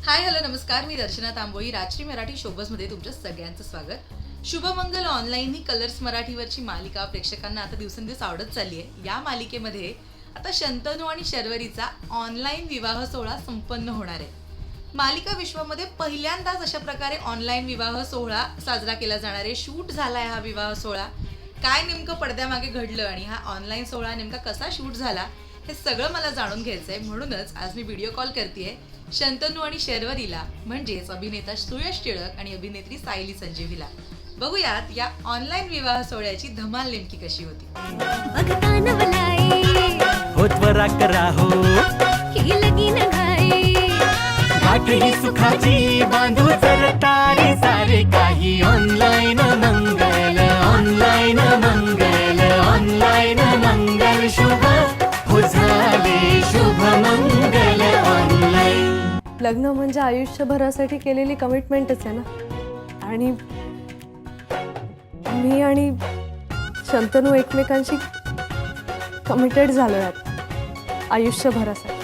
Hi hello नमस्कार, मी दर्शना तांबोळी. राजश्री मराठी शोबजमध्ये तुमच्या सगळ्यांचं स्वागत. शुभमंगल ऑनलाईन ही कलर्स मराठीवरची मालिका प्रेक्षकांना आता दिवसेंदिवस आवडत चालली आहे. या मालिकेमध्ये आता शंतनू आणि शर्वरीचा ऑनलाईन विवाह सोहळा संपन्न होणार आहे. मालिका विश्वामध्ये पहिल्यांदाच अशा प्रकारे ऑनलाईन विवाह सोहळा साजरा केला जाणार आहे. शूट झालाय हा विवाह सोहळा. काय नेमकं पडद्यामागे घडलं आणि हा ऑनलाईन सोहळा नेमका कसा शूट झाला हे सगळं मला जाणून घ्यायचंय. म्हणूनच आज मी व्हिडिओ कॉल करतेय शंतनू आणि शर्वरीला, म्हणजेच अभिनेता सुयश टिळक आणि अभिनेत्री सायली संजीवीला. बघूयात या ऑनलाईन विवाह सोहळ्याची धमाल नेमकी कशी होती. हो त्वरा करा हो, ही लगीन घाई गाठ ही सुखाची बांधू जरतारे सारे काही. ऑनलाईन मंगल, ऑनलाईन मंगल, ऑनलाईन मंगल शुभ हो झाले शुभ मंगल ऑनलाईन. लग्न म्हणजे आयुष्यभरासाठी केलेली कमिटमेंटच आहे ना. आणि मी आणि शंतनू एकमेकांशी कमिटेड झालो आहोत आयुष्यभरासाठी.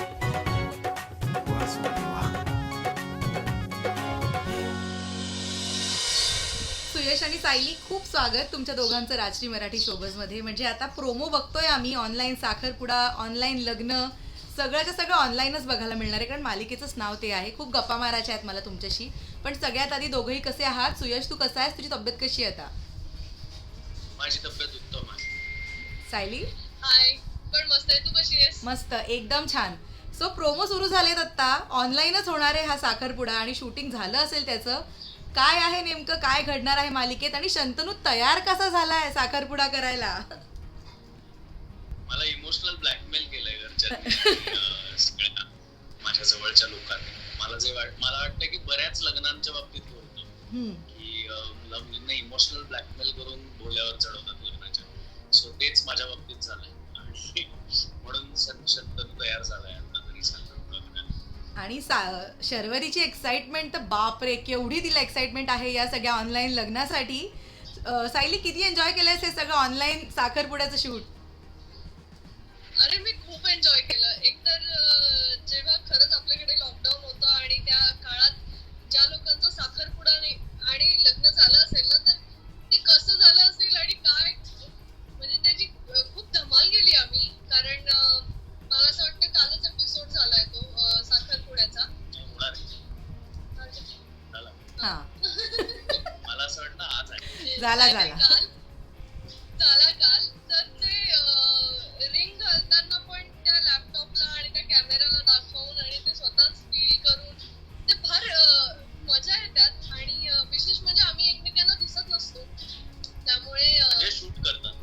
सुयश आणि सायली, खूप स्वागत तुमच्या दोघांचं राजश्री मराठी शोबजमध्ये. म्हणजे आता प्रोमो बघतोय आम्ही, ऑनलाईन साखरपुडा, ऑनलाईन लग्न, सगळ्याचं सगळं ऑनलाईनच बघायला मिळणार आहे, कारण मालिकेचंच नाव ते आहे. खूप गप्पा मारायच्या आहेत मला तुमच्याशी. पण सगळ्यात आधी दोघंही कसे आहात? सुयश, तू कसा आहेस? तुझी तब्येत कशी आहे आता? माझी तब्येत उत्तम आहे. सायली? हाय, पण मस्त आहे. तू कशी आहेस? मस्त, एकदम छान. सो प्रोमो सुरू झालेत आता. ऑनलाईनच होणार आहे हा साखरपुडा आणि शूटिंग झालं असेल त्याचं. काय आहे नेमकं, काय घडणार आहे मालिकेत, आणि शंतनू तयार कसा झालाय साखरपुडा करायला? मला इमोशनल ब्लॅकमेल केलंय घरच्यांनी सगळ्या माझ्या जवळच्या लोकांनी. मला वाटतं की बऱ्याच लग्नांच्या बाबतीत हे होतं की मुलींना इमोशनल ब्लॅकमेल करून भोल्यावर चढवतात लग्नाच्या. सो तेच माझ्या बाबतीत झालंय आणि म्हणून शंतनू तयार झालाय आता तरी साखरपुडा करायला. आणि शर्वरीची एक्साइटमेंट तर बापरे, केवढी तिला एक्साइटमेंट आहे या सगळ्या ऑनलाईन लग्नासाठी. सायली, किती एन्जॉय केलंयस हे सगळं ऑनलाईन साखरपुड्याचं शूट? अरे मी खूप एन्जॉय केलं. एकतर जेव्हा खरंच आपल्याकडे लॉकडाऊन होतं आणि त्या काळात ज्या लोकांचं साखरपुडा आणि लग्न झालं असेल ना, तर ते कसं झालं असेल आणि काय, म्हणजे त्याची खूप धमाल केली आम्ही. कारण मला असं वाटतं कालच एपिसोड झालाय तो साखरपुड्याचा. होणार आहे. झाला. हा. मला असं वाटतं आज आहे. झाला. काल तर ते रिंग घालताना पण त्या लॅपटॉपला आणि त्या कॅमेराला दाखवून आणि ते स्वतःच डील करून ते फार मजा येतात. आणि विशेष म्हणजे आम्ही एकमेकांना दिसत नसतो, त्यामुळे म्हणजे शूट करतात.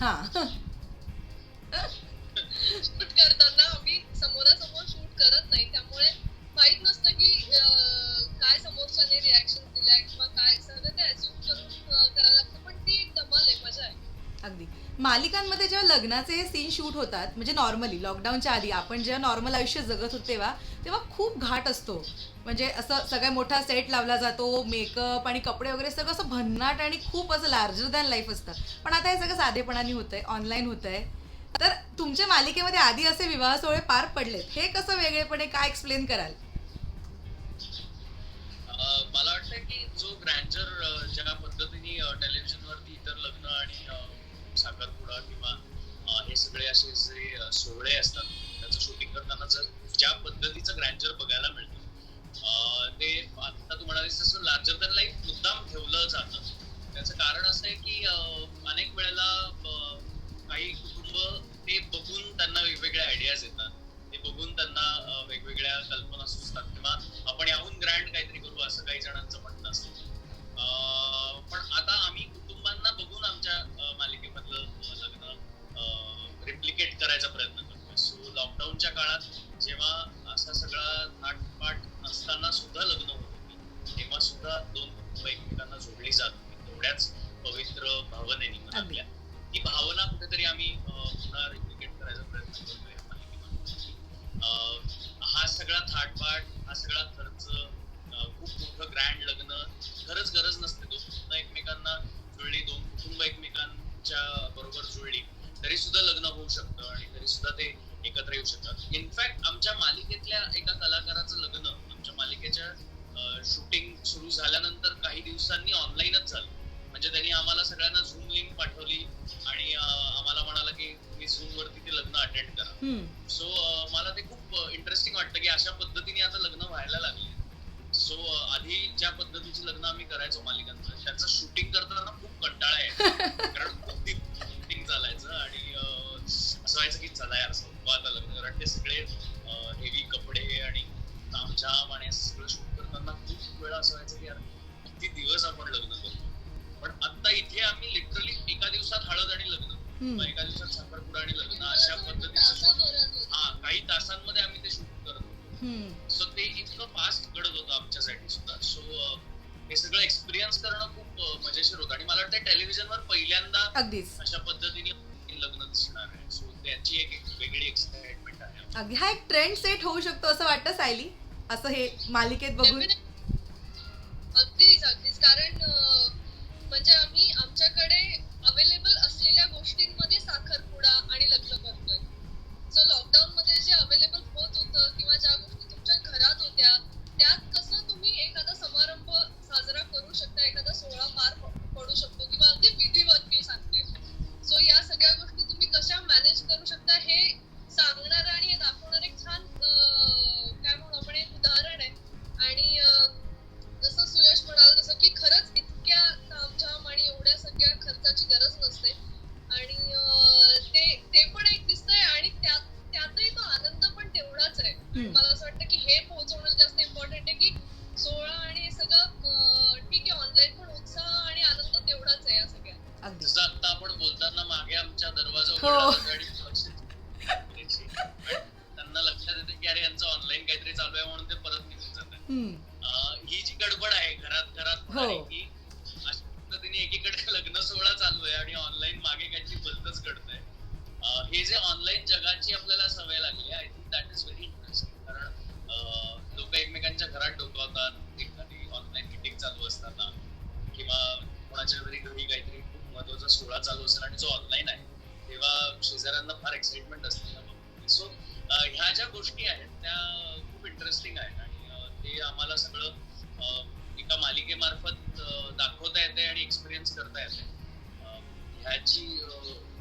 हा. शूट करताना आम्ही समोरासमोर शूट करत नाही, त्यामुळे माहित नसतं की काय समोरच्याने रिॲक्शन दिल्या किंवा काय. सगळं ते अच्युम करून करायला लागतं. पण ती एक धमाल आहे, मजा आहे. अगदी. मालिकांमध्ये जेव्हा लग्नाचे सीन शूट होतात, म्हणजे नॉर्मली लॉकडाऊनच्या आधी आपण जेव्हा नॉर्मल आयुष्य जगत होतो तेव्हा खूप घाट असतो. म्हणजे असं सगळ्या मोठा सेट लावला जातो, मेकअप आणि कपडे वगैरे सगळं असं भन्नाट आणि खूप असं लार्जर दॅन लाईफ असतं. पण आता हे सगळं साधेपणाने होतंय, ऑनलाईन होतंय. तर तुमच्या मालिकेमध्ये आधी असे विवाह सोहळे पार पडलेत, हे कसं वेगळेपणे काय एक्सप्लेन कराल? मला वाटतं की जो ग्रँजर ज्या पद्धतीने टेलिव्हिजनवरती इतर लग्न आणि साखरपुडा किंवा हे सगळे असे जे सोहळे असतात त्याचं शूटिंग करताना ज्या पद्धतीचं ग्रँजर बघायला मिळतं, ते आता तू म्हणालीस तसं लार्जर दॅन लाईफ मुद्दाम ठेवलं जातं. त्याचं कारण असं आहे की अनेक वेळेला काही कुटुंब ते बघून त्यांना वेगवेगळ्या आयडियाज येतात, ते बघून त्यांना वेगवेगळ्या कल्पना सुचतात किंवा आपण याहून ग्रँड काहीतरी करू असं काही जणांचं म्हणणं असतं. पण आता आम्ही कुटुंबांना बघून आमच्या मालिकेमधलं लग्न रिप्लिकेट करायचा प्रयत्न करतोय. सो लॉकडाऊनच्या काळात जेव्हा असा सगळा बघायचो मालिकांचं, त्याचं शूटिंग करताना खूप कंटाळा यायचा कारण खूप शूटिंग चालायचं आणि असं व्हायचं की चला यार संपवा आता लग्न, कारण ते सगळे हेवी कपडे आणि तामझाम आणि असं सगळं शूट करताना खूप वेळा असं व्हायचं की यार किती दिवस आपण लग्न करतो. पण आता इथे आम्ही लिटरली एका दिवसात हळद आणि लग्न, मग एका दिवसात साखरपुडा आणि लग्न अशा पद्धतीचं काही तासांमध्ये आम्ही ते शूट करत होतो. सो ते इतकं फास्ट घडत होतं आमच्यासाठी सुद्धा. सो हे सगळं एक्सपिरियन्स करणं खूप मजेशीर होतं आणि मला वाटतं टेलिव्हिजनवर पहिल्यांदा अगदीच अशा पद्धतीने लग्न दिसणार आहे. सो त्याची एक वेगळी एक्साइटमेंट आहे. अगदी हा एक ट्रेंड सेट होऊ शकतो असं वाटतं सायली, असं हे मालिकेत बघून. अगदीच अगदीच, कारण म्हणजे आम्ही आमच्याकडे अवेलेबल असलेल्या गोष्टींमध्ये साखरपुडा आणि लग्न करतोय. सो लॉकडाऊन मध्ये जे अवेलेबल होत होतं किंवा ज्या गोष्टी तुमच्या घरात होत्या, त्यात कसं तुम्ही एखादा समारंभ साजरा करू शकता, एखादा सोहळा पार पडू शकतो किंवा अगदी विधिवत मी सांगते. सो या सगळ्या गोष्टी तुम्ही कशा मॅनेज करू शकता हे सांगणार आणि हे दाखवणार एक छान काय म्हणू आपण एक उदाहरण आहे. आणि जसं सुयश म्हणाल तसं की खरंच इतक्या तामझाम आणि एवढ्या सगळ्या खर्चाची गरज नसते आणि ते पण एक दिसतंय आणि त्यातही तो आनंद पण तेवढाच आहे. मला असं वाटतं की हे पोहोचवणं जास्त इम्पॉर्टंट आहे की सोहळा आणि हे सगळं ठीक आहे, ऑनलाईन पण उत्साह आणि आनंद तेवढाच आहे या सगळ्यात. अगदी जसं आता आपण बोलताना मागे आमच्या दरवाजा हो. उघडला आणि त्यांना लक्षात येते की अरे यांचं ऑनलाईन काहीतरी चालू आहे म्हणून ते परत निघून जात आहे. ही जी गडबड आहे घरात हो. की अशा पद्धतीने एकीकडे लग्न सोहळा चालू आहे आणि ऑनलाईन मागे काहीतरी भलतंच घडतंय. हे जे ऑनलाईन जगाची आपल्याला सवय लागली आहे, I think that is very interesting. कारण लोक एकमेकांच्या घरात डोकावतात एखादी ऑनलाईन मीटिंग चालू असताना किंवा कोणाच्या घरी काहीतरी खूप महत्वाचा सोहळा चालू असेल आणि जो ऑनलाईन आहे तेव्हा शेजाऱ्यांना फार एक्साइटमेंट असते. सो ह्या ज्या गोष्टी आहेत त्या खूप इंटरेस्टिंग आहेत आणि ते आम्हाला सगळं एका मालिकेमार्फत दाखवता येते आणि एक्सपिरियन्स करता येते. ह्याची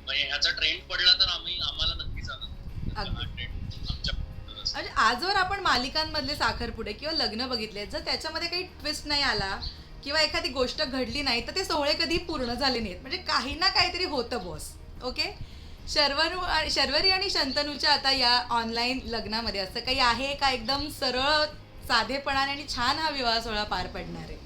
म्हणजे ह्याचा ट्रेंड पडला तर आम्हाला नक्कीच आनंद. हा ट्रेंड आमच्या म्हणजे आजवर आपण मालिकांमधले साखरपुडे किंवा लग्न बघितले, जर त्याच्यामध्ये काही ट्विस्ट नाही आला किंवा एखादी गोष्ट घडली नाही तर ते सोहळे कधी पूर्ण झाले नाहीत. म्हणजे काही ना काहीतरी होतं बॉस. ओके, शर्वरी आणि शंतनूच्या आता या ऑनलाईन लग्नामध्ये असं काही आहे का एकदम सरळ साधेपणाने आणि छान हा विवाह सोहळा पार पडणार आहे?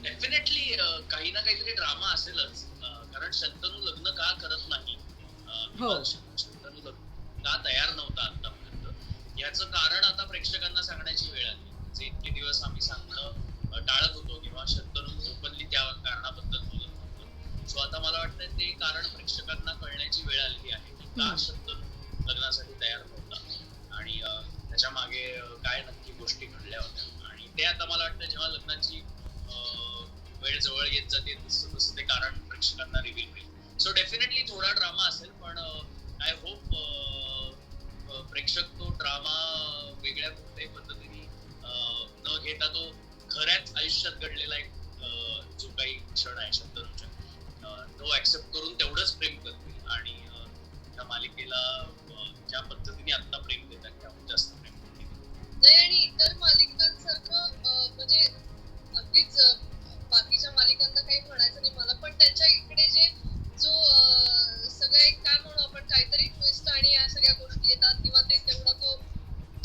डेफिनेटली काही ना काहीतरी ड्रामा असेलच. कारण शंतनू लग्न का करत नाही, शंतनू लग्न का तयार नव्हता आतापर्यंत, याचं कारण आता प्रेक्षकांना सांगण्याची वेळ आली. जे इतके दिवस आम्ही सांगणं टाळत होतो किंवा शंतनू ओपनली त्या कारणाबद्दल बोलत नव्हतो. सो आता मला वाटतं ते कारण प्रेक्षकांना कळण्याची वेळ आलेली आहे की का शंतनू लग्नासाठी तयार नव्हता आणि त्याच्या मागे काय नक्की गोष्टी घडल्या होत्या. आणि ते आता मला वाटतं जेव्हा लग्नाची वेळ जवळ येत जाते तसं तसं ते कारण प्रेक्षकांना रिव्हील होईल. सो डेफिनेटली थोडा ड्रामा असेल, पण आय होप प्रेक्षक तो ड्रामा वेगळ्या कुठल्याही पद्धतीने न घेता तो खऱ्याच आयुष्यात घडलेला एक जो काही क्षण आहे शंतनूच्या, तो ऍक्सेप्ट करून तेवढंच प्रेम करतील आणि त्या मालिकेला ज्या पद्धतीने आता प्रेम देतात त्याहून जास्त प्रेम करतील. नाही, आणि इतर मालिकांसारखं म्हणजे अगदीच बाकीच्या मालिकांना काही म्हणायचं नाही मला, पण त्यांच्या इकडे जो सगळं एक काय म्हणू आपण काहीतरी ट्विस्ट आणि या सगळ्या गोष्टी येतात किंवा ते तेवढा तो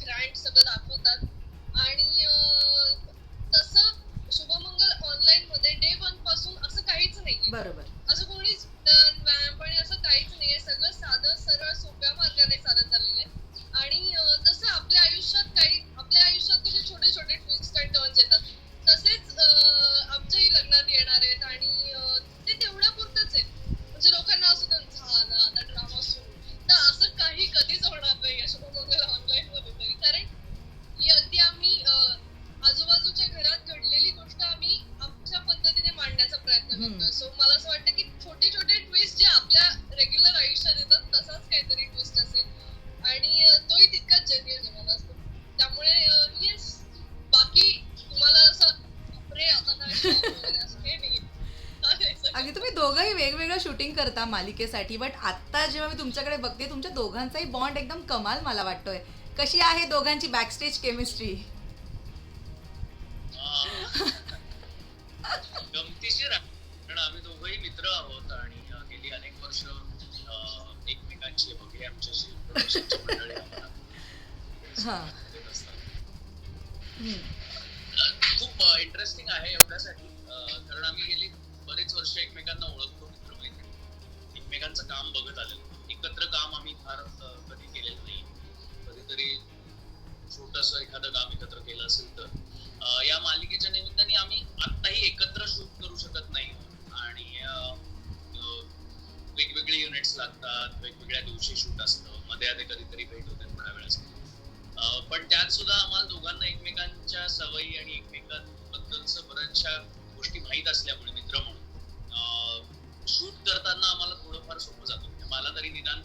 ग्रँड सगळं दाखवतात. आणि तसं शुभमंगल ऑनलाईन मध्ये डे 1 पासून असं काहीच नाहीये. बरोबर, असं कोणीच व्यायाम पण असं काहीच नाहीये. सगळं साधं सरळ सोप्या मार्गाने चालत चाललेलं आहे. आणि जसं आपल्या आयुष्यात कसे छोटे छोटे ट्विस्ट अँड टर्न्स येतात, तसेच आमच्याही लग्नात येणार आहेत आणि ते तेवढ्या पुरतच आहे. म्हणजे लोकांना असं झालं आता ड्रामा सुरू, तर असं काही कधीच होणार नाही शुभमंगल ऑनलाईन मध्ये तरी. कारण ही अगदी आम्ही आजूबाजूच्या घरात घडलेली गोष्ट आम्ही आमच्या पद्धतीने मांडण्याचा प्रयत्न करतोय. सो मला असं वाटतं की छोटे छोटे ट्विस्ट जे आपल्या रेग्युलर आयुष्यात येतात तसाच काहीतरी ट्विस्ट असेल आणि तोही तितकाच जेन्युइन आहे मला असं. त्यामुळे येस, बाकी तुम्हाला असं अरे आता काय वगैरे असं काही नाही. अगदी तुम्ही दोघंही वेगवेगळं शूटिंग करता मालिकेसाठी, बट आता जेव्हा मी तुमच्याकडे बघते तुमच्या दोघांचाही बॉन्ड एकदम कमाल मला वाटतोय. कशी आहे दोघांची बॅकस्टेज केमिस्ट्री? मित्र आहोत आणि गेली अनेक वर्ष एकमेकांची वगैरे आमच्याशी production ची मंडळी आम्हाला हा. देत असतात. हम्म. खूप इंटरेस्टिंग आहे एवढ्यासाठी कारण आम्ही गेली बरेच वर्ष एकमेकांना ओळखतो, मित्रमैत्रिणी, एकमेकांचं काम बघत आलेलो. एकत्र काम आम्ही फार कधी केलेलं नाही. कधीतरी छोटंसं एखादं काम एकत्र केलं असेल तर या मालिकेच्या निमित्ताने आम्ही आत्ताही एकत्र शूट करू शकत नाही आणि वेगवेगळे युनिट्स लागतात, वेगवेगळ्या दिवशी शूट असतं, मध्ये आधी कधीतरी भेट होते थोड्या वेळासाठी. पण त्यात सुद्धा आम्हाला दोघांना एकमेकांच्या सवयी आणि एकमेकांबद्दलच बऱ्याचशा गोष्टी माहीत असल्यामुळे मित्र म्हणून शूट करताना आम्हाला थोडंफार सोपं जातं. मला तरी निदान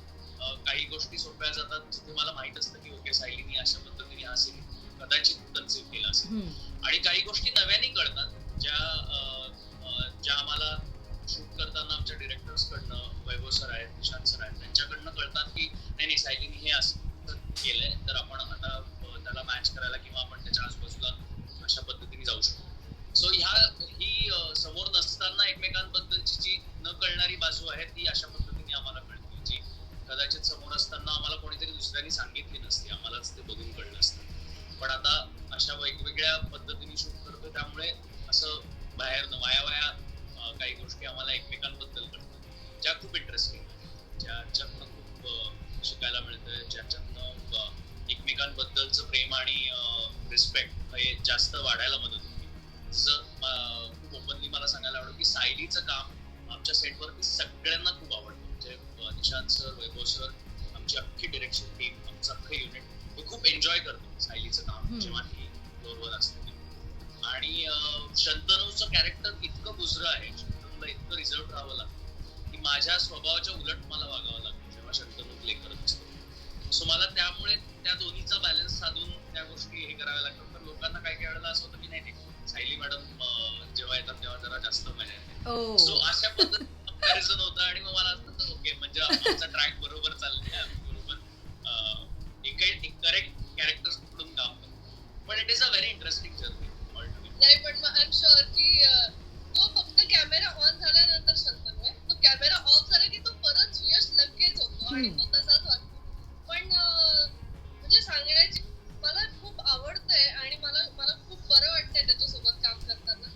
काही गोष्टी सोप्या जातात जिथे मला माहित असतं की ओके सायलीनी अशा पद्धतीने हा सीन कदाचित कन्सिव्ह केला असेल. हम्म. आणि काही गोष्टी नव्याने कळतात ज्या आम्हाला शूट करताना आमच्या डिरेक्टर्स कडनं, वैभव सर आहेत, निशांत सर आहेत, त्यांच्याकडनं कळतात की नाही सायलीनी हे असं केलंय तर आपण आता त्याला मॅच करायला किंवा आपण त्याच्या आजूबाजूला अशा पद्धतीने जाऊ शकतो. सो ही समोर नसताना एकमेकांबद्दलची जी न कळणारी बाजू आहे ती अशा पद्धतीने आम्हाला कळते, जी कदाचित समोर असताना आम्हाला कोणीतरी दुसऱ्यांनी सांगितली नसती, आम्हालाच ते बघून कळलं असतं. पण आता अशा वेगवेगळ्या पद्धतीने शूट करतो त्यामुळे असं बाहेर वाया काही गोष्टी आम्हाला एकमेकांबद्दल कळतात, ज्या खूप इंटरेस्टिंग आहेत, ज्याच्यातनं खूप शिकायला मिळतं, ज्याच्यातनं एकमेकांबद्दलचं प्रेम आणि रिस्पेक्ट हे जास्त वाढायला मदत होते. जसं खूप ओपनली मला सांगायला आवडेल की सायलीचं काम आमच्या सेटवरती सगळ्यांना खूप आवडतं. म्हणजे निशांत सर, वैभव सर, आमची अख्खी डिरेक्शन टीम, आमचं अख्खं युनिट हे खूप एन्जॉय करतो सायलीचं काम जेव्हा ती फ्लोअरवर असते. आणि शंतनूचं कॅरेक्टर इतकं बुजरं आहे, शंतनूला इतकं रिझर्व राहावं लागतं की माझ्या स्वभावाच्या उलट मला वागावं लागतं जेव्हा शंतनू प्ले करत असतो. सो मला त्यामुळे त्या दोन्हीचा बॅलन्स साधून त्या गोष्टी हे कराव्या लागतात. तर लोकांना काही काही वेळेला असं होतं की नाही सायली मॅडम जेव्हा येतात तेव्हा जरा जास्त मजा येते. सो अशा पद्धतीने कंपॅरिझन होतं आणि मग मला असं ओके म्हणजे आमचा ट्रॅक बरोबर चाललाय, आम्ही बरोबर एक करेक्ट कॅरेक्टर्स पकडून काम करतो. पण it is a very interesting journey. नाही पण मग आय एम शुअर की तो फक्त कॅमेरा ऑन झाल्यानंतर शंतनू आहे, तो कॅमेरा ऑफ झाला की तो परत यश लगेच होतो आणि तो तसाच वाटतो. पण म्हणजे सांगण्याची मला खूप आवडतंय आणि मला खूप बरं वाटतंय त्याच्यासोबत काम करताना.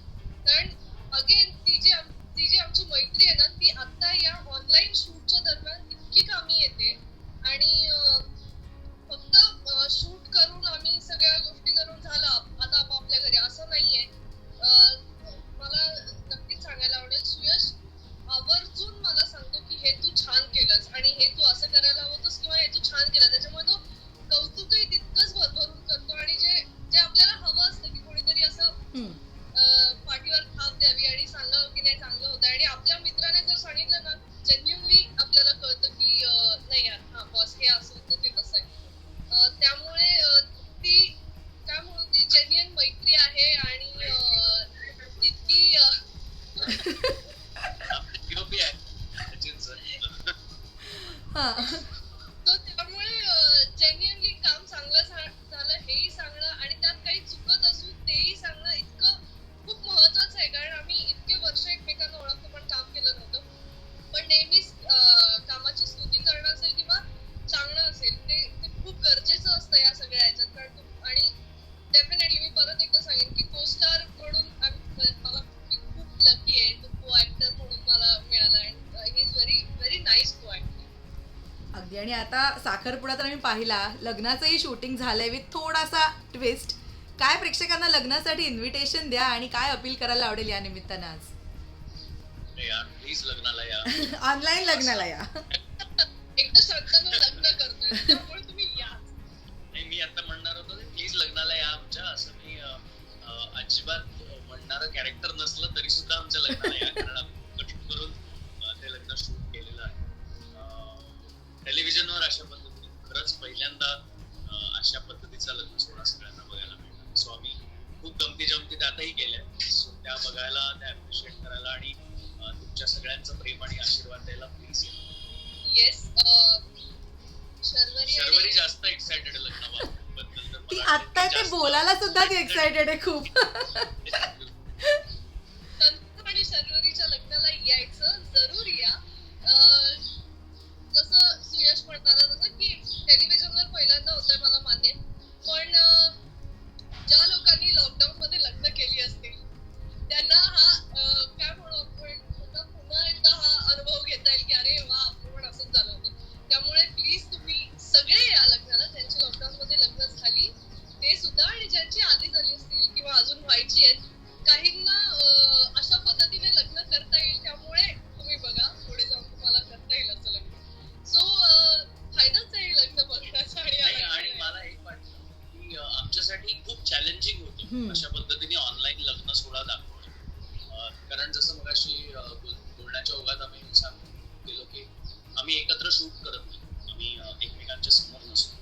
कारण अगेन ती जी आमची मैत्री आहे ना ती आता या ऑनलाईन शूटच्या दरम्यान इतकी कामी येते. आणि फक्त शूट करून आम्ही सगळ्या गोष्टी करून झाला आता आपापल्या घरी असं नाहीये. मला नक्कीच सांगायला आवडेल सुयश आवर्जून मला सांगतो की हे तू छान केलंस आणि हे तू असं करायला हवं होतंस किंवा हे तू छान केलं. त्याच्यामुळे तो कौतुकही तितकंच भरभरून करतो आणि जे आपल्याला हवं असतं की कोणीतरी असं पाठीवर थाप द्यावी आणि सांगावं की नाही चांगलं होतं. आणि आपल्या मित्राने जर सांगितलं ना जेन्युनली आपल्याला कळतं की नाही यार हा बॉस हे असं होतं ते कसं आहे. त्यामुळे ती जेन्युइन मैत्री आहे आणि तितकी तर त्यामुळे जेन्युइनली काम चांगलं झालं हेही सांगणं आणि त्यात काही चुकत असू तेही सांगणं इतकं खूप महत्वाचं आहे. कारण आम्ही इतके वर्ष एकमेकांना ओळखतो पण काम केलं नव्हतं. पण नेहमीच कामाची स्तुती करणं असेल किंवा सांगणं असेल ते खूप गरजेचं असतं या सगळ्या ह्याच्यात. कारण आणि डेफिनेटली मी परत एकदा सांगेन की को स्टार म्हणून मला खूप लकी आहे. तो को ऍक्टर म्हणून मला मिळाला आणि he is very very nice को ऍक्टर. अगदी. आणि आता साखरपुडा तर आम्ही पाहिला, लग्नाचंही शूटिंग झालंय विथ थोडासा ट्विस्ट. काय प्रेक्षकांना लग्नासाठी इन्व्हिटेशन द्या आणि काय अपील करायला आवडेल या निमित्तानं आज? प्लीज लग्नाला या, ऑनलाईन लग्नाला या. एकदा शंतनू लग्न करतोय त्यामुळे तुम्ही या. मी आता म्हणणार होतो प्लीज लग्नाला या आमच्या, असं मी अजिबात म्हणणारं कॅरेक्टर नसलं तरी सुद्धा आमच्या लग्नाला या, कारण आम्ही कष्ट करून ते लग्न शूट केलेलं आहे. टेलिव्हिजनवर अशा पद्धतीने खरंच पहिल्यांदा अशा पद्धतीचा लग्न सोहळा सगळ्यांना बघायला मिळणार. सो आम्ही खूप गमती जमती त्यातही केल्या. सो त्या बघायला, त्या अप्रिशिएट करायला आणि तुमच्या सगळ्यांचं प्रेम आणि आशीर्वाद द्यायला प्लीज या. येस. शर्वरी जास्त एक्साइटेड आहे लग्नाबद्दल. ती आता ते बोलायला सुद्धा ती एक्साइटेड आहे खूप. आणि शर्वरीच्या लग्नाला यायचं जरूर या. जसं सुयश म्हणताना जसं की टेलिव्हिजनवर पहिल्यांदा होतंय मला मान्य आहे. पण ज्या लोकांनी लॉकडाऊन मध्ये लग्न केली असतील त्यांना हा काय म्हणू आपण पुन्हा एकदा हा अनुभव घेता येईल की अरे वा आपलं पण असंच झालं होतं. त्यामुळे प्लीज तुम्ही सगळे या लग्नाला ज्यांची लॉकडाऊन मध्ये लग्न झाली ते सुद्धा आणि ज्यांची आधी झाली असतील किंवा अजून व्हायची आहेत. काहींना अशा पद्धतीने लग्न करता येईल त्यामुळे तुम्ही बघा पुढे जाऊन तुम्हाला करता येईल असं लग्न. सो फायदाच आहे लग्न बघण्याचा. नाही, आणि मला एक वाटतं की आमच्यासाठी खूप चॅलेंजिंग होतं अशा पद्धतीने ऑनलाईन लग्न सोहळा दाखवणं. कारण जसं मगाशी बोलण्याच्या ओघात आम्ही सांगून गेलो की आम्ही एकत्र शूट करत नाही, आम्ही एकमेकांच्या समोर नसतो.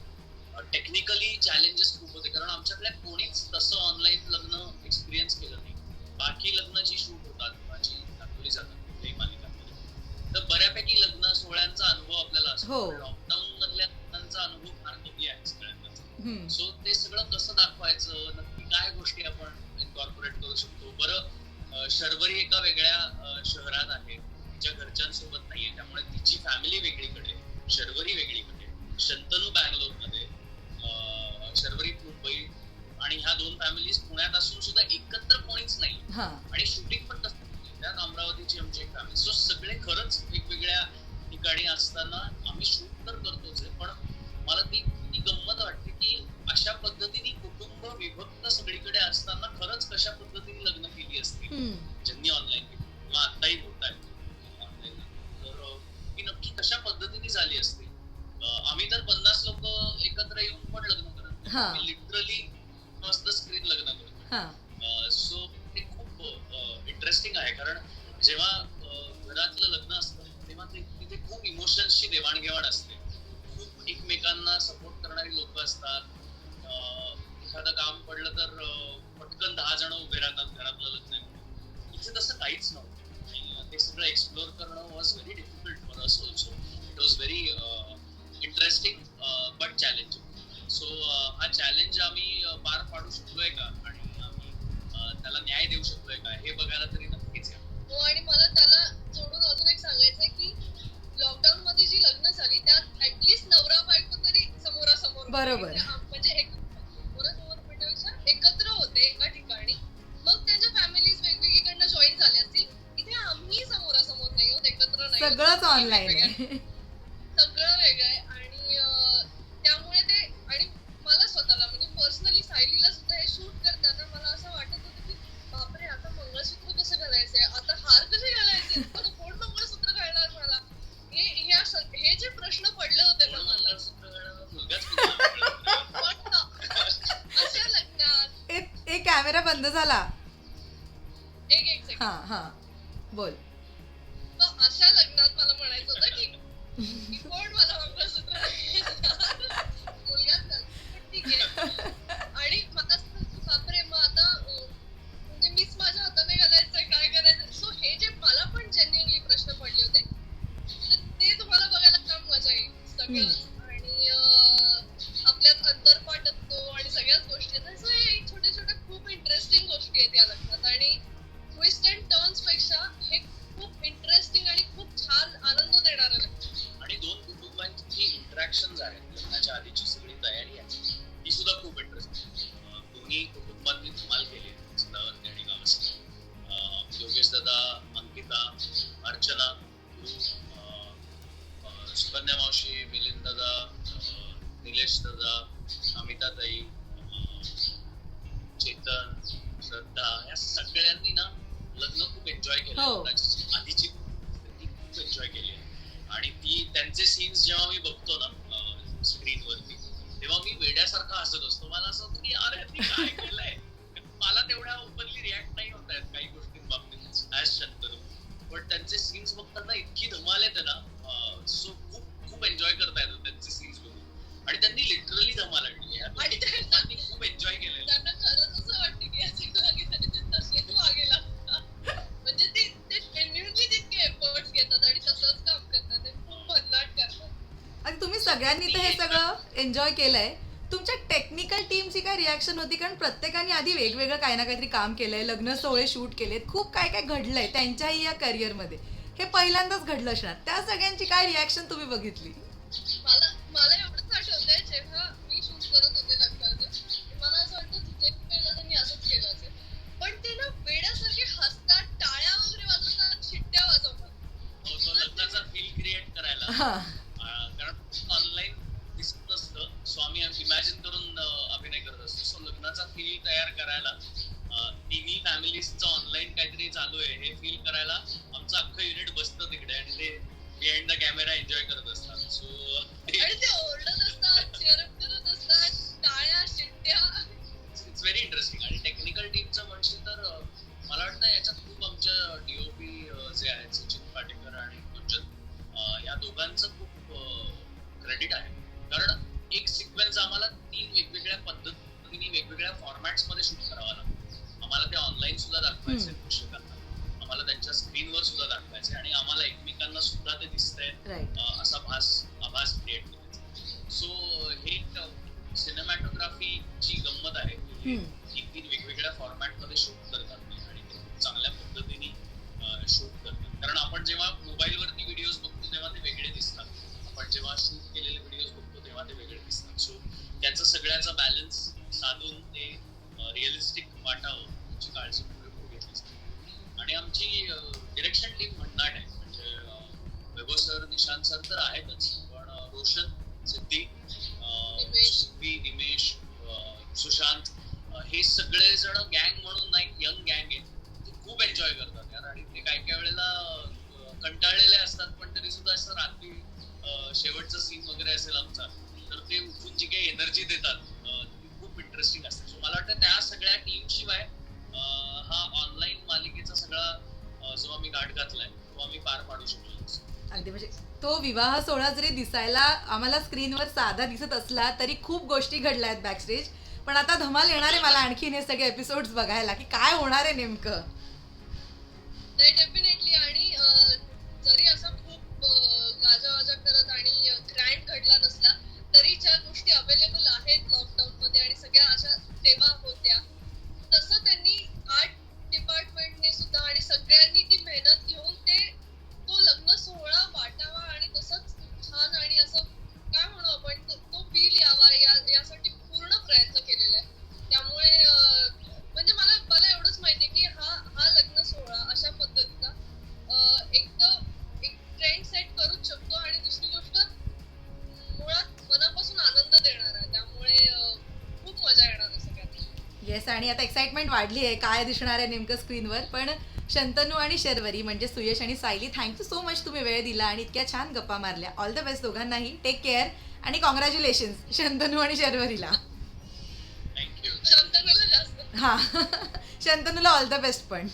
टेक्निकली चॅलेंजेस खूप होते कारण आमच्याकडे कोणीच तसं ऑनलाईन लग्न एक्सपिरियन्स केलं नाही. बाकी लग्न जी शूट होतात किंवा जी दाखवली जातात कुठल्याही मालिकांमध्ये तर बऱ्यापैकी लग्न सोहळ्यांचा अनुभव आपल्याला असतो. हो. लॉकडाऊन मधल्या लग्नांचा अनुभव फार कमी आहे सगळ्यांचा. हम्म. सो ते सगळं कसं दाखवायचं, नक्की काय गोष्टी आपण इन्कॉर्पोरेट करू शकतो. बरं, शर्वरी एका वेगळ्या शहरात आहे, तिच्या घरच्यांसोबत नाहीये, त्यामुळे तिची फॅमिली वेगळीकडे, शर्वरी वेगळीकडे, शंतनू बँगलोरमध्ये, शर्वरी मुंबई, आणि ह्या दोन फॅमिलीज पुण्यात असून सुद्धा एकत्र कोणीच नाही. हा. आणि शूटिंग पण तसं त्यात अमरावतीची आमची एक फॅमिली. सो सगळे खरंच वेगवेगळ्या ठिकाणी असताना आम्ही शूट तर करतोच आहे, पण मला ती गंमत वाटते की अशा पद्धतीने कुटुंब विभक्त सगळीकडे असताना खरंच कशा पद्धतीने लग्न केली असतील हम्म. ज्यांनी ऑनलाईन केली किंवा आताही होत आहेत ऑनलाईन, तर ती नक्की कशा पद्धतीने झाली असतील. आम्ही तर 50 लोक एकत्र येऊन पण लग्न करत हा. नाही, लिटरली मस्त स्क्रीन लग्न करतो. हा. सो ते खूप इंटरेस्टिंग आहे कारण जेव्हा घरातलं लग्न असतं तेव्हा तिथे खूप इमोशन्सची देवाणघेवाण असते, खूप एकमेकांना सपोर्ट करणारी लोक असतात. एखादं काम पडलं तर पटकन 10 जण उभे राहतात घरातलं लग्न आहे. इथे तसं काहीच नव्हतं आणि ते सगळं एक्सप्लोर करणं was very difficult for us also. It was very interesting but challenging. So हा चॅलेंज आम्ही पार पाडू शकलोय का आणि आम्ही त्याला न्याय देऊ शकलोय का हे बघायला तरी नक्कीच आहे. हो, आणि मला त्याला जोडून अजून एक सांगायचंय की लॉकडाऊन मध्ये जी लग्न झाली त्यात ऍटलीस्ट नवरा बायको तरी समोरासमोर होते. बरोबर. म्हणजे समोरासमोर म्हणण्यापेक्षा एकत्र होते एका ठिकाणी. मग त्यांच्या फॅमिलीज वेगवेगळीकडनं जॉईन झाल्या असतील. इथे आम्ही समोरासमोर नाही होत, एकत्र नाही होत. सगळंच ऑनलाईन वेगवेगळ्या- आहे. सगळं वेगळं आहे. आणि त्यामुळे ते, आणि मला स्वतःला म्हणजे पर्सनली सायलीला सुद्धा हे शूट करताना मला असं वाटत होतं की बापरे आता मंगळसूत्र कसं घालायचंय, आता हार कसे घालायचे, आता कोण मंगळसूत्र घालणार मला, हे जे प्रश्न पडले होते ना मला. मंगळसूत्र घालणारा मुलगाच कुठला? पण अशा लग्नात एक कॅमेरा बंद झाला. एक सेकंड, हा. हा. बोल. मग अशा लग्नात मला म्हणायचं होतं की कोण मला मंगळसूत्र घालणार? मुलगाच घालतो, पण ठीक आहे. आणि मला असं वाटलं की बापरे मग आता म्हणजे मीच माझ्या हाताने घालायचंय, काय करायचं. सो हे जे मला पण जेन्युइनली प्रश्न पडले होते तर ते तुम्हाला बघायला काम मजा येईल सगळं. आणि आपल्यात अंतरपाठ असतो आणि सगळ्याच गोष्टी आहेत. सो हे छोट्या छोट्या खूप इंटरेस्टिंग गोष्टी आहेत या लग्नात. आणि ट्विस्ट अँड टर्न्स पेक्षा हे खूप इंटरेस्टिंग आणि खूप छान आनंद देणारं लग्न. आणि दोन कुटुंबांची इंटरॅक्शन आहेत, लग्नाच्या आधीची सगळी तयारी आहे ती सुद्धा खूप इंटरेस्टिंग. दोन्ही कुटुंबांनी धमाल केली आहे, सदावरती आणि गावस्कर. योगेश दादा, अंकिता, अर्चना, सुकन्या मावशी, मिलिंद दादा, निलेश दादा, अमिताताई, चेतन, श्रद्धा, या सगळ्यांनी ना लग्न खूप एन्जॉय केलं. हो. लग्नाची आधीची ती खूप एन्जॉय केली आहे. आणि त्यांचे सीन्स जेव्हा मी बघतो ना स्क्रीनवरती तेव्हा मी वेड्यासारखा हसत असतो. मला असं होतं की अरे ती काय केलंय. मला तेवढ्या ओपनली रिॲक्ट नाही होत आहेत काही गोष्टींबाबतीत ऍज शंतनू, पण त्यांचे सीन्स बघताना इतकी धमाल येते ना. सो खूप खूप एन्जॉय करता येतो त्यांचे सीन्स बघून. आणि त्यांनी लिटरली धमाल आणली. आणि त्यांनी खूप एन्जॉय केलेलं. त्यांना खरंच असं वाटतं की याचे तसेच वागेल असता. म्हणजे ते जेन्युइनली तितके एफर्ट्स घेतात आणि तसंच काम करतात. ते खूप भन्नाट करतात. आणि तुम्ही सगळ्यांनी तर हे सगळं एन्जॉय केलंय. तुमच्या टेक्निकल टीमची काय रिॲक्शन होती? कारण प्रत्येकाने आधी वेगवेगळं काही ना काहीतरी काम केलंय, लग्न सोहळे शूट केलेत, खूप काय काय घडलंय त्यांच्याही या करिअरमध्ये. हे पहिल्यांदाच घडलं असणार. त्या सगळ्यांची काय रिॲक्शन तुम्ही बघितली? मला एवढंच आठवतंय जेव्हा मी शूट करत होते लग्नाचं, मला असं वाटतं जे केलं तर मी असंच केलं असेल. पण ते ना वेड्यासारखे हसतात, टाळ्या वगैरे वाजवतात, शिट्ट्या वाजवतात. तो लग्नाचा फील क्रिएट करायला हा. कारण ऑनलाईन दिसत नसतं, सो आम्ही इमॅजिन करून अभिनय करत असतो. सो लग्नाचा फील तयार करायला तिन्ही फॅमिलीजचं ऑनलाईन काहीतरी चालू आहे हे फील करायला आमचं अख्खं युनिट बसतं तिकडे आणि ते बिहाइंड द कॅमेरा एन्जॉय करत असतात. सो आणि ते ओरडत असतात, चेअरअप करत असतात, टाळ्या, शिट्ट्या. It's very interesting. आणि टेक्निकल टीमचं म्हणशील तर मला वाटतं याच्यात खूप आमच्या डीओपी जे आहेत सचिन पाटेकर आणि गुंजन या दोघांचं खूप क्रेडिट आहे. कारण एक सिक्वेन्स आम्हाला 3 वेगवेगळ्या पद्धतीने वेगवेगळ्या फॉर्मॅट्स मध्ये शूट करावा लागतो. आम्हाला ते ऑनलाईन सुद्धा दाखवायचे प्रेक्षकांना, आम्हाला त्यांच्या स्क्रीनवर सुद्धा दाखवायचे आणि आम्हाला एकमेकांना सुद्धा ते दिसतंय Right. असा आभास क्रिएट करायचा. सो हे एक सिनेमॅटोग्राफीची गंमत आहे की 3 वेगवेगळ्या फॉर्मॅट मध्ये शूट करतात आणि ते खूप चांगल्या पद्धतीने शूट करतात. कारण आपण जेव्हा मोबाईलवरती व्हिडिओज बघतो तेव्हा ते वेगळे दिसतात, आपण जेव्हा शूट केलेले व्हिडिओज बघतो तेव्हा ते वेगळे दिसतात. सो त्याचं सगळ्याचा बॅलन्स साधून ते रिअलिस्टिक वाटावं याची काळजी खूप घेतली जाते. आणि आमची डिरेक्शन टीम भन्नाट आहे. म्हणजे वैभव सर, निशांत सर तर आहेतच, पण रोशन, सिद्धी, सुप्पी, निमेश, सुशांत हे सगळे जण गँग म्हणून ना एक यंग गँग आहे, ते खूप एन्जॉय करतात यार. आणि ते काय काय वेळेला कंटाळलेले असतात पण तरी सुद्धा असं रात्री शेवटचा सीन वगैरे असेल आमचा तर ते उठून जी काही एनर्जी देतात ती खूप इंटरेस्टिंग असते. सो मला वाटतं त्या सगळ्या टीम शिवाय हा ऑनलाईन मालिकेचा सगळा जो आम्ही गाठ घातलाय तो आम्ही पार पाडू शकलो नसतो. अगदी म्हणजे तो विवाह सोहळा जरी दिसायला आम्हाला स्क्रीनवर साधा दिसत असला तरी खूप गोष्टी घडल्या आहेत बॅकस्टेज. पण आता धमाल येणार आहे मला आणखीन हे सगळे एपिसोड्स बघायला की काय होणार आहे नेमकं. नाही, डेफिनेटली. आणि जरी असा खूप गाजावाजा करत आणि ग्रँड घडला नसला तरी ज्या गोष्टी अवेलेबल आहेत लॉकडाऊन मध्ये आणि सगळ्या अशा तेव्हा होत्या, तसं त्यांनी आर्ट डिपार्टमेंटने सुद्धा आणि सगळ्यांनी ती मेहनत घेऊन तो लग्न सोहळा वाटावा आणि तसंच छान आणि असं काय म्हणू आपण तो फील यावा यासाठी पूर्ण प्रयत्न केलेला आहे. त्यामुळे म्हणजे मला एवढंच माहितीये की हा लग्न सोहळा अशा पद्धतीचा एक ट्रेंड सेट करूच शकतो आणि दुसरी गोष्ट मुळात मनापासून आनंद देणार आहे. त्यामुळे खूप मजा येणार आहे सगळ्यांना. येस. आणि आता एक्साइटमेंट वाढली आहे काय दिसणार आहे नेमकं स्क्रीनवर. पण शंतनू आणि शर्वरी म्हणजे सुयश आणि सायली, थँक्यू सो मच तुम्ही वेळ दिला आणि इतक्या छान गप्पा मारल्या. ऑल द बेस्ट दोघांनाही. टेक केअर आणि कॉंग्रॅच्युलेशन्स शंतनू आणि शर्वरीला. थँक्यू. शंतनूला जास्त. हा शंतनूला ऑल द बेस्ट पण.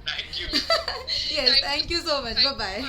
Thank you. Yes, thank you so much. Bye.